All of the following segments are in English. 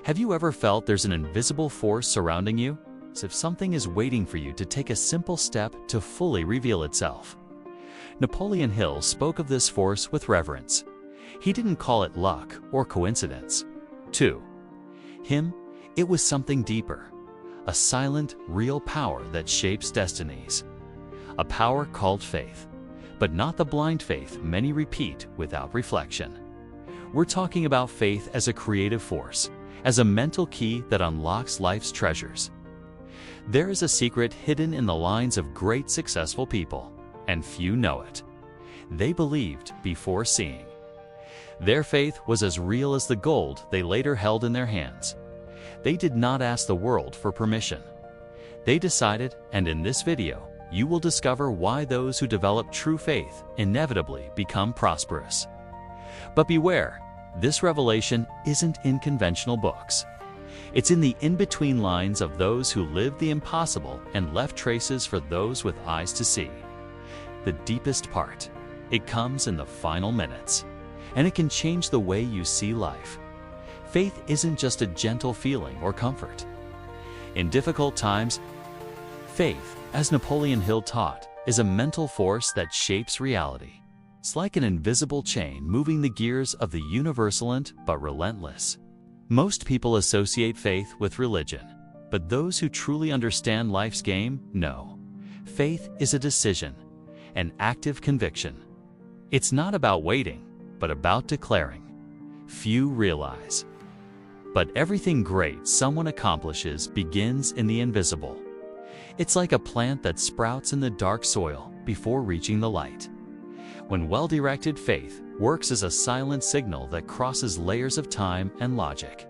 Have you ever felt there's an invisible force surrounding you, as if something is waiting for you to take a simple step to fully reveal itself? Napoleon Hill spoke of this force with reverence. He didn't call it luck or coincidence. To him, it was something deeper, a silent, real power that shapes destinies. A power called faith, but not the blind faith many repeat without reflection. We're talking about faith as a creative force, as a mental key that unlocks life's treasures. There is a secret hidden in the lines of great successful people, and few know it. They believed before seeing. Their faith was as real as the gold they later held in their hands. They did not ask the world for permission. They decided, and in this video, you will discover why those who develop true faith inevitably become prosperous. But beware, this revelation isn't in conventional books. It's in the in-between lines of those who lived the impossible and left traces for those with eyes to see. The deepest part, it comes in the final minutes, and it can change the way you see life. Faith isn't just a gentle feeling or comfort. In difficult times, faith, as Napoleon Hill taught, is a mental force that shapes reality. It's like an invisible chain moving the gears of the universalent but relentless. Most people associate faith with religion, but those who truly understand life's game know. Faith is a decision, an active conviction. It's not about waiting, but about declaring. Few realize. But everything great someone accomplishes begins in the invisible. It's like a plant that sprouts in the dark soil before reaching the light. When well-directed, faith works as a silent signal that crosses layers of time and logic.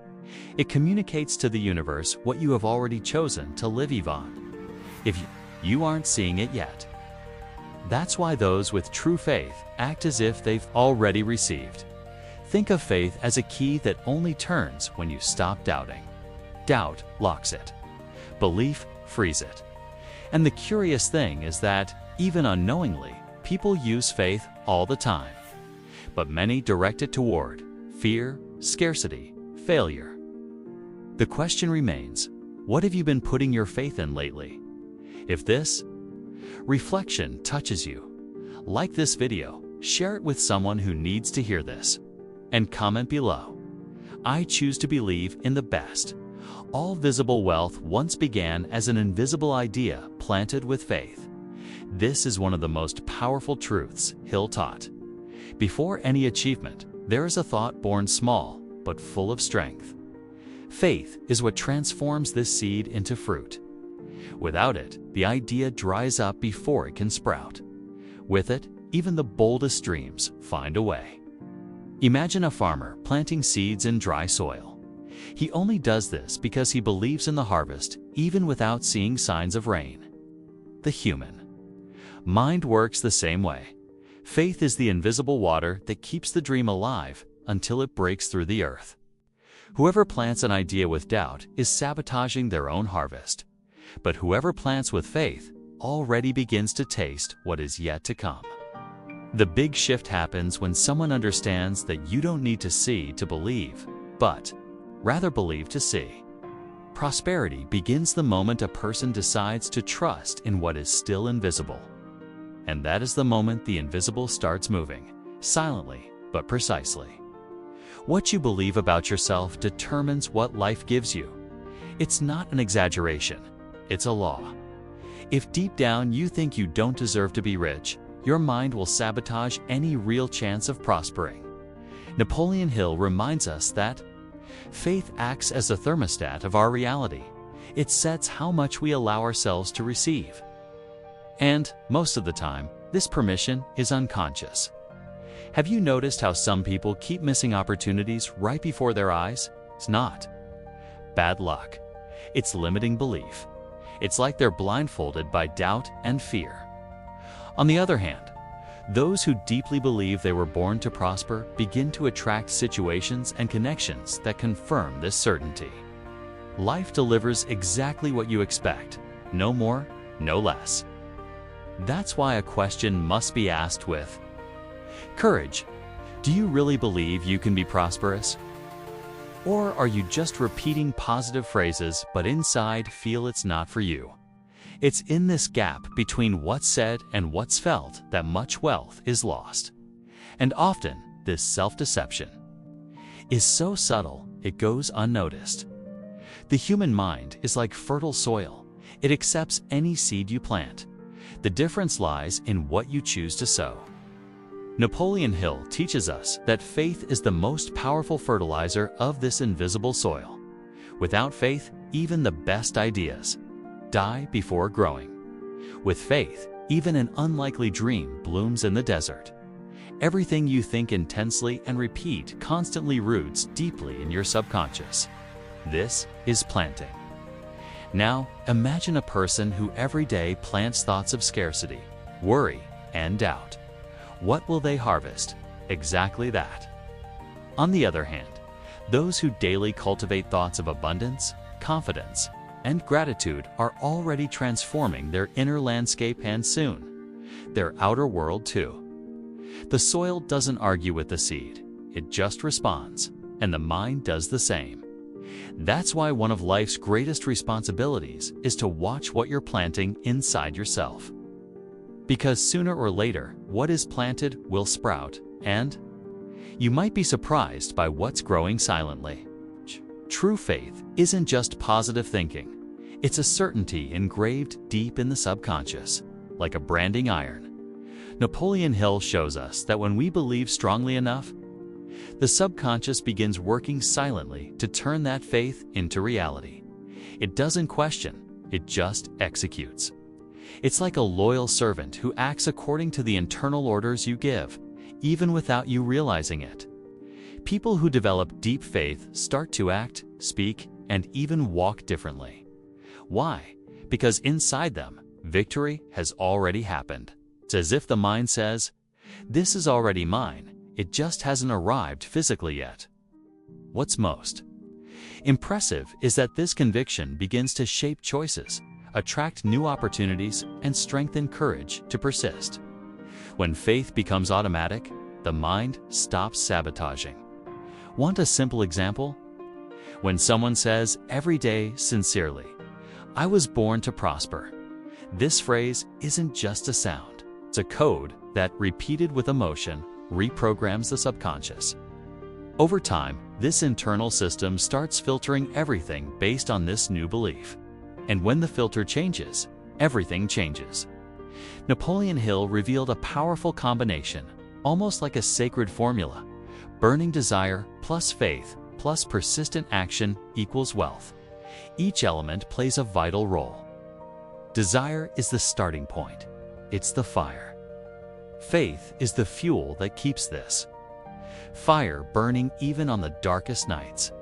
It communicates to the universe what you have already chosen to live on, if you aren't seeing it yet. That's why those with true faith act as if they've already received. Think of faith as a key that only turns when you stop doubting. Doubt locks it. Belief frees it. And the curious thing is that, even unknowingly, people use faith all the time. But many direct it toward fear, scarcity, failure. The question remains, what have you been putting your faith in lately? If this reflection touches you, like this video, share it with someone who needs to hear this, and comment below. I choose to believe in the best. All visible wealth once began as an invisible idea planted with faith. This is one of the most powerful truths Hill taught. Before any achievement, there is a thought born small, but full of strength. Faith is what transforms this seed into fruit. Without it, the idea dries up before it can sprout. With it, even the boldest dreams find a way. Imagine a farmer planting seeds in dry soil. He only does this because he believes in the harvest, even without seeing signs of rain. The human mind works the same way. Faith is the invisible water that keeps the dream alive until it breaks through the earth. Whoever plants an idea with doubt is sabotaging their own harvest. But whoever plants with faith already begins to taste what is yet to come. The big shift happens when someone understands that you don't need to see to believe, but rather believe to see. Prosperity begins the moment a person decides to trust in what is still invisible. And that is the moment the invisible starts moving, silently but precisely. What you believe about yourself determines what life gives you. It's not an exaggeration, it's a law. If deep down you think you don't deserve to be rich, your mind will sabotage any real chance of prospering. Napoleon Hill reminds us that faith acts as a thermostat of our reality. It sets how much we allow ourselves to receive. And, most of the time, this permission is unconscious. Have you noticed how some people keep missing opportunities right before their eyes? It's not bad luck. It's limiting belief. It's like they're blindfolded by doubt and fear. On the other hand, those who deeply believe they were born to prosper begin to attract situations and connections that confirm this certainty. Life delivers exactly what you expect, no more, no less. That's why a question must be asked with courage. Do you really believe you can be prosperous? Or are you just repeating positive phrases but inside feel it's not for you? It's in this gap between what's said and what's felt that much wealth is lost. And often, this self-deception is so subtle it goes unnoticed. The human mind is like fertile soil. It accepts any seed you plant. The difference lies in what you choose to sow. Napoleon Hill teaches us that faith is the most powerful fertilizer of this invisible soil. Without faith, even the best ideas die before growing. With faith, even an unlikely dream blooms in the desert. Everything you think intensely and repeat constantly roots deeply in your subconscious. This is planting. Now, imagine a person who every day plants thoughts of scarcity, worry, and doubt. What will they harvest? Exactly that. On the other hand, those who daily cultivate thoughts of abundance, confidence, and gratitude are already transforming their inner landscape and soon, their outer world too. The soil doesn't argue with the seed, it just responds, and the mind does the same. That's why one of life's greatest responsibilities is to watch what you're planting inside yourself. Because sooner or later, what is planted will sprout, and you might be surprised by what's growing silently. True faith isn't just positive thinking. It's a certainty engraved deep in the subconscious, like a branding iron. Napoleon Hill shows us that when we believe strongly enough, the subconscious begins working silently to turn that faith into reality. It doesn't question, it just executes. It's like a loyal servant who acts according to the internal orders you give, even without you realizing it. People who develop deep faith start to act, speak, and even walk differently. Why? Because inside them, victory has already happened. It's as if the mind says, "This is already mine, it just hasn't arrived physically yet." What's most impressive is that this conviction begins to shape choices, attract new opportunities, and strengthen courage to persist. When faith becomes automatic, the mind stops sabotaging. Want a simple example? When someone says every day sincerely, "I was born to prosper," this phrase isn't just a sound. It's a code that, repeated with emotion, reprograms the subconscious. Over time, this internal system starts filtering everything based on this new belief. And when the filter changes, everything changes. Napoleon Hill revealed a powerful combination, almost like a sacred formula. Burning desire plus faith plus persistent action equals wealth. Each element plays a vital role. Desire is the starting point. It's the fire. Faith is the fuel that keeps this fire burning even on the darkest nights.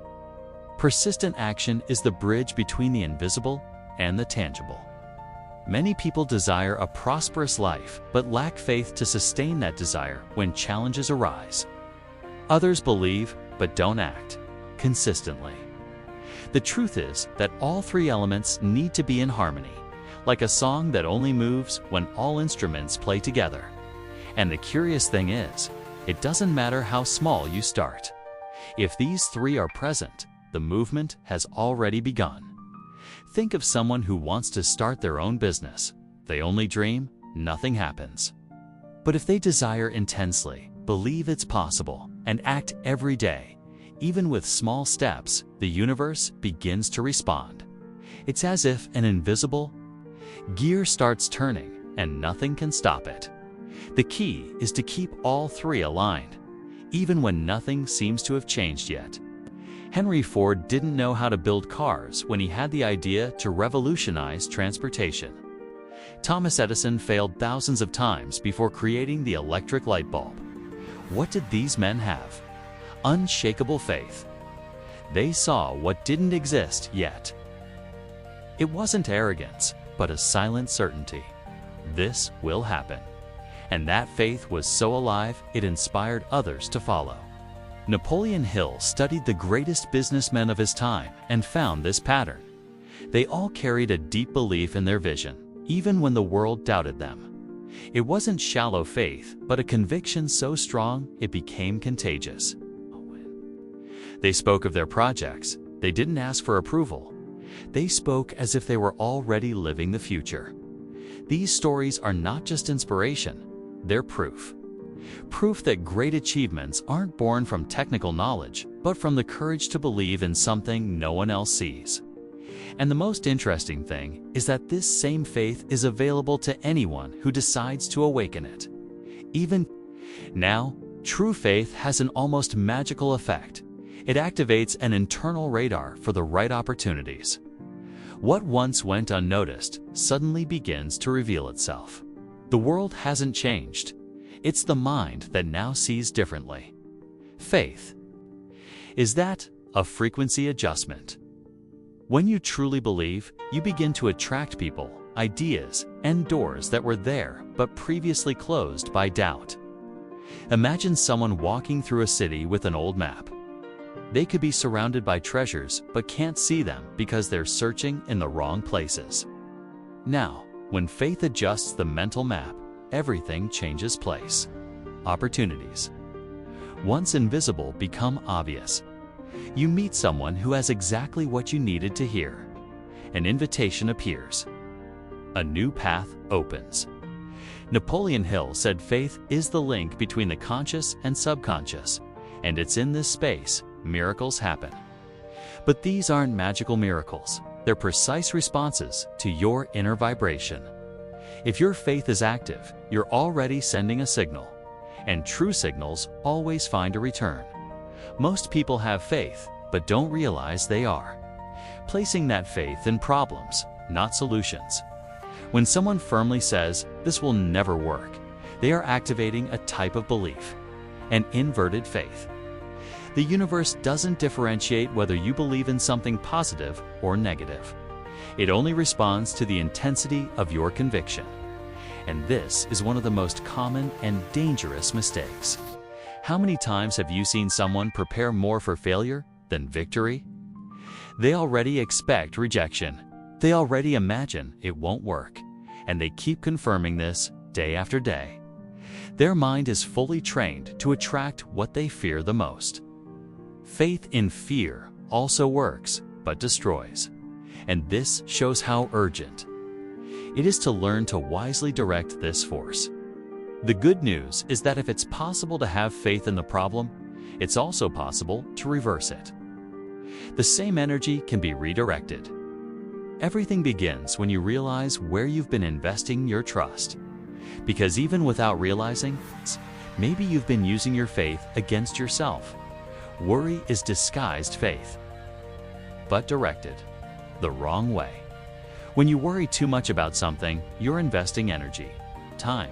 Persistent action is the bridge between the invisible and the tangible. Many people desire a prosperous life but lack faith to sustain that desire when challenges arise. Others believe but don't act consistently. The truth is that all three elements need to be in harmony, like a song that only moves when all instruments play together. And the curious thing is, it doesn't matter how small you start. If these three are present, the movement has already begun. Think of someone who wants to start their own business. They only dream, nothing happens. But if they desire intensely, believe it's possible, and act every day, even with small steps, the universe begins to respond. It's as if an invisible gear starts turning, and nothing can stop it. The key is to keep all three aligned, even when nothing seems to have changed yet. Henry Ford didn't know how to build cars when he had the idea to revolutionize transportation. Thomas Edison failed thousands of times before creating the electric light bulb. What did these men have? Unshakable faith. They saw what didn't exist yet. It wasn't arrogance, but a silent certainty. This will happen. And that faith was so alive, it inspired others to follow. Napoleon Hill studied the greatest businessmen of his time and found this pattern. They all carried a deep belief in their vision, even when the world doubted them. It wasn't shallow faith, but a conviction so strong it became contagious. They spoke of their projects. They didn't ask for approval. They spoke as if they were already living the future. These stories are not just inspiration, they're proof. Proof that great achievements aren't born from technical knowledge, but from the courage to believe in something no one else sees. And the most interesting thing is that this same faith is available to anyone who decides to awaken it. Even now, true faith has an almost magical effect. It activates an internal radar for the right opportunities. What once went unnoticed suddenly begins to reveal itself. The world hasn't changed. It's the mind that now sees differently. Faith. Is that a frequency adjustment? When you truly believe, you begin to attract people, ideas, and doors that were there but previously closed by doubt. Imagine someone walking through a city with an old map. They could be surrounded by treasures but can't see them because they're searching in the wrong places. Now, when faith adjusts the mental map, everything changes place. Opportunities, once invisible, become obvious. You meet someone who has exactly what you needed to hear. An invitation appears. A new path opens. Napoleon Hill said faith is the link between the conscious and subconscious, and it's in this space miracles happen. But these aren't magical miracles. They're precise responses to your inner vibration. If your faith is active, you're already sending a signal, and true signals always find a return. Most people have faith, but don't realize they are placing that faith in problems, not solutions. When someone firmly says, "This will never work," they are activating a type of belief, an inverted faith. The universe doesn't differentiate whether you believe in something positive or negative. It only responds to the intensity of your conviction. And this is one of the most common and dangerous mistakes. How many times have you seen someone prepare more for failure than victory? They already expect rejection. They already imagine it won't work. And they keep confirming this day after day. Their mind is fully trained to attract what they fear the most. Faith in fear also works, but destroys. And this shows how urgent it is to learn to wisely direct this force. The good news is that if it's possible to have faith in the problem, it's also possible to reverse it. The same energy can be redirected. Everything begins when you realize where you've been investing your trust. Because even without realizing, maybe you've been using your faith against yourself. Worry is disguised faith, but directed the wrong way. When you worry too much about something, you're investing energy, time,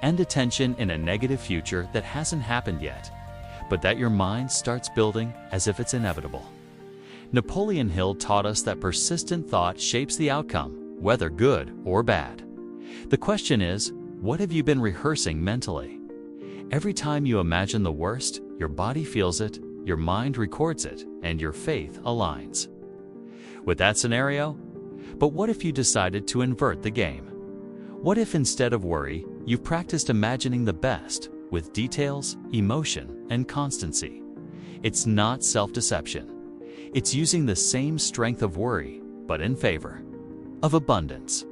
and attention in a negative future that hasn't happened yet, but that your mind starts building as if it's inevitable. Napoleon Hill taught us that persistent thought shapes the outcome, whether good or bad. The question is, what have you been rehearsing mentally? Every time you imagine the worst, your body feels it, your mind records it, and your faith aligns with that scenario. But what if you decided to invert the game? What if instead of worry, you've practiced imagining the best with details, emotion, and constancy? It's not self-deception. It's using the same strength of worry, but in favor of abundance.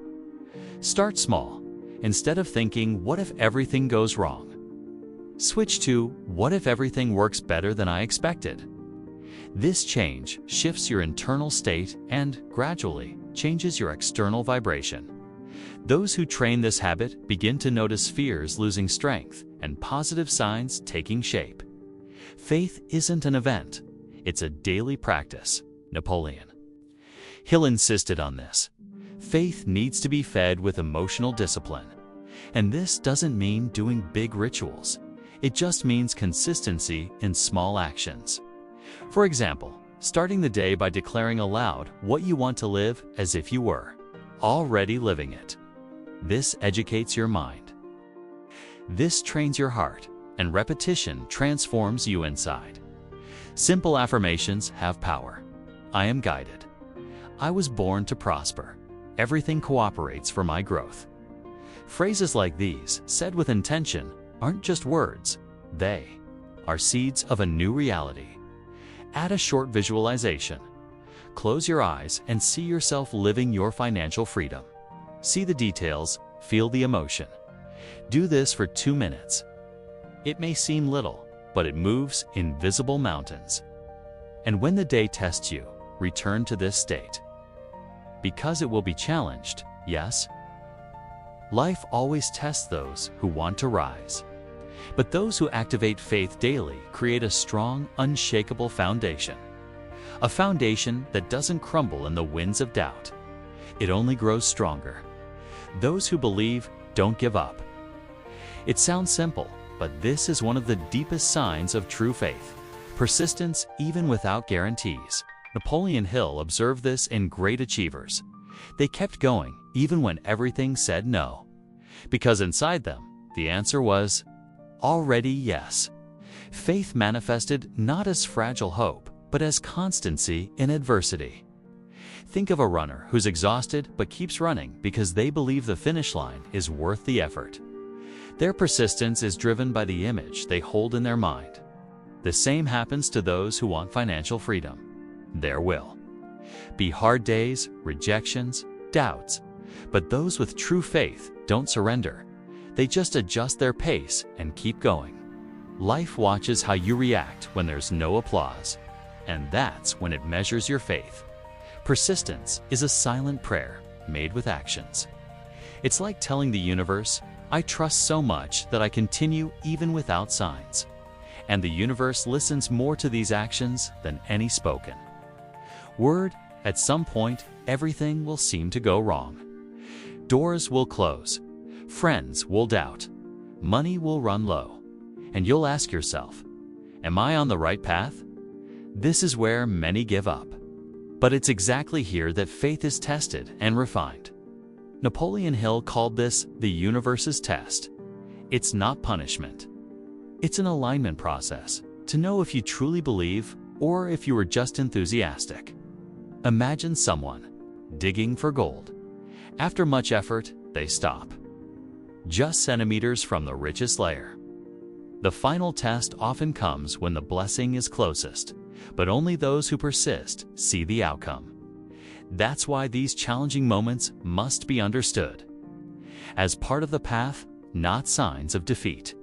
Start small. Instead of thinking, "What if everything goes wrong?" Switch to, "What if everything works better than I expected?" This change shifts your internal state and, gradually, changes your external vibration. Those who train this habit begin to notice fears losing strength and positive signs taking shape. Faith isn't an event. It's a daily practice. Napoleon Hill insisted on this. Faith needs to be fed with emotional discipline. And this doesn't mean doing big rituals. It just means consistency in small actions. For example, starting the day by declaring aloud what you want to live as if you were already living it. This educates your mind. This trains your heart, and repetition transforms you inside. Simple affirmations have power. I am guided. I was born to prosper. Everything cooperates for my growth. Phrases like these, said with intention, aren't just words. They are seeds of a new reality. Add a short visualization. Close your eyes and see yourself living your financial freedom. See the details, feel the emotion. Do this for 2 minutes. It may seem little, but it moves invisible mountains. And when the day tests you, return to this state. Because it will be challenged, yes? Life always tests those who want to rise. But those who activate faith daily create a strong, unshakable foundation. A foundation that doesn't crumble in the winds of doubt. It only grows stronger. Those who believe don't give up. It sounds simple, but this is one of the deepest signs of true faith. Persistence even without guarantees. Napoleon Hill observed this in great achievers. They kept going even when everything said no. Because inside them, the answer was already yes. Faith manifested not as fragile hope, but as constancy in adversity. Think of a runner who's exhausted but keeps running because they believe the finish line is worth the effort. Their persistence is driven by the image they hold in their mind. The same happens to those who want financial freedom. There will be hard days, rejections, doubts, but those with true faith don't surrender. They just adjust their pace and keep going. Life watches how you react when there's no applause, and that's when it measures your faith. Persistence is a silent prayer made with actions. It's like telling the universe, I trust so much that I continue even without signs. And the universe listens more to these actions than any spoken word. At some point, everything will seem to go wrong. Doors will close, friends will doubt, money will run low, and you'll ask yourself, am I on the right path? This is where many give up. But it's exactly here that faith is tested and refined. Napoleon Hill called this the universe's test. It's not punishment. It's an alignment process to know if you truly believe or if you were just enthusiastic. Imagine someone digging for gold. After much effort, they stop, just centimeters from the richest layer. The final test often comes when the blessing is closest, but only those who persist see the outcome. That's why these challenging moments must be understood as part of the path, not signs of defeat.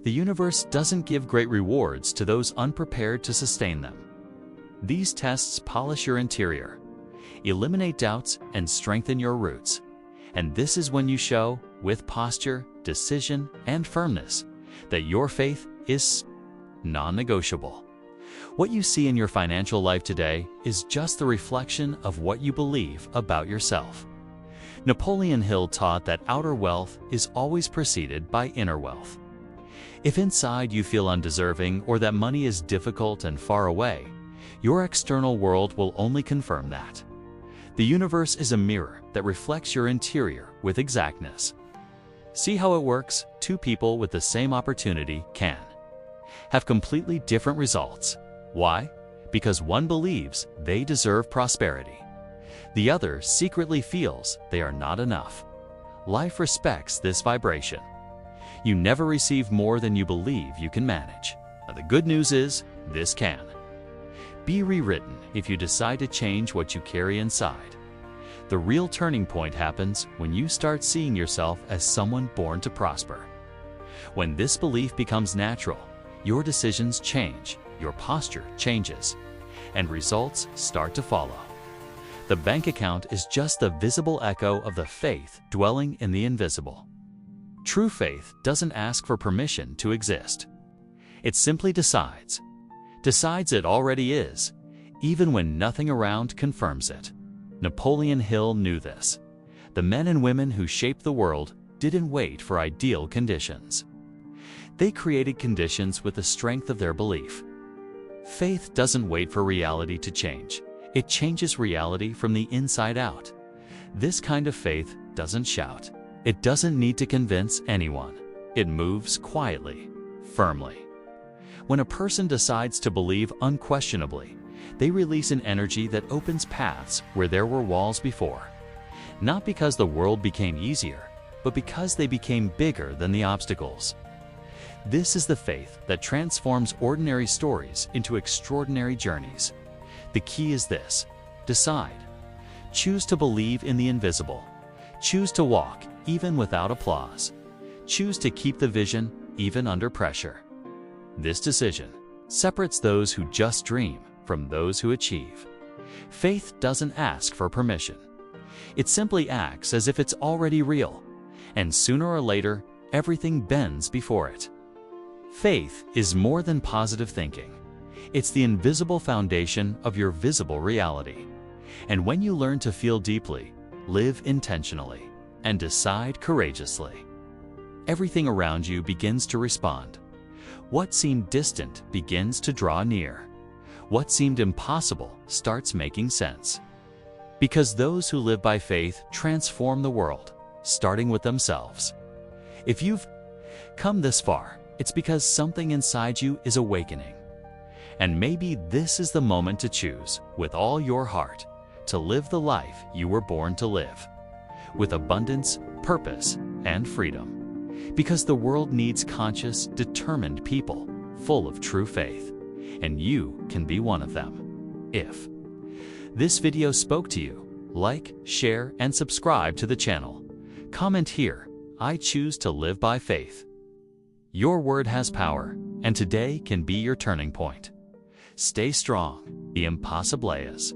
The universe doesn't give great rewards to those unprepared to sustain them. These tests polish your interior, eliminate doubts, and strengthen your roots. And this is when you show, with posture, decision, and firmness, that your faith is non-negotiable. What you see in your financial life today is just the reflection of what you believe about yourself. Napoleon Hill taught that outer wealth is always preceded by inner wealth. If inside you feel undeserving or that money is difficult and far away, your external world will only confirm that. The universe is a mirror that reflects your interior with exactness. See how it works? Two people with the same opportunity can have completely different results. Why? Because one believes they deserve prosperity. The other secretly feels they are not enough. Life respects this vibration. You never receive more than you believe you can manage. Now, the good news is, this can be rewritten if you decide to change what you carry inside. The real turning point happens when you start seeing yourself as someone born to prosper. When this belief becomes natural, your decisions change, your posture changes, and results start to follow. The bank account is just the visible echo of the faith dwelling in the invisible. True faith doesn't ask for permission to exist. It simply decides it already is, even when nothing around confirms it. Napoleon Hill knew this. The men and women who shaped the world didn't wait for ideal conditions. They created conditions with the strength of their belief. Faith doesn't wait for reality to change. It changes reality from the inside out. This kind of faith doesn't shout. It doesn't need to convince anyone. It moves quietly, firmly. When a person decides to believe unquestionably, they release an energy that opens paths where there were walls before. Not because the world became easier, but because they became bigger than the obstacles. This is the faith that transforms ordinary stories into extraordinary journeys. The key is this: decide. Choose to believe in the invisible. Choose to walk even without applause. Choose to keep the vision even under pressure. This decision separates those who just dream from those who achieve. Faith doesn't ask for permission. It simply acts as if it's already real, and sooner or later, everything bends before it. Faith is more than positive thinking. It's the invisible foundation of your visible reality. And when you learn to feel deeply, live intentionally, and decide courageously, everything around you begins to respond. What seemed distant begins to draw near. What seemed impossible starts making sense. Because those who live by faith transform the world, starting with themselves. If you've come this far, it's because something inside you is awakening. And maybe this is the moment to choose, with all your heart, to live the life you were born to live, with abundance, purpose, and freedom. Because the world needs conscious, determined people, full of true faith, and you can be one of them. If this video spoke to you, like, share, and subscribe to the channel. Comment here, "I choose to live by faith." Your word has power, and today can be your turning point. Stay strong, the impossible is.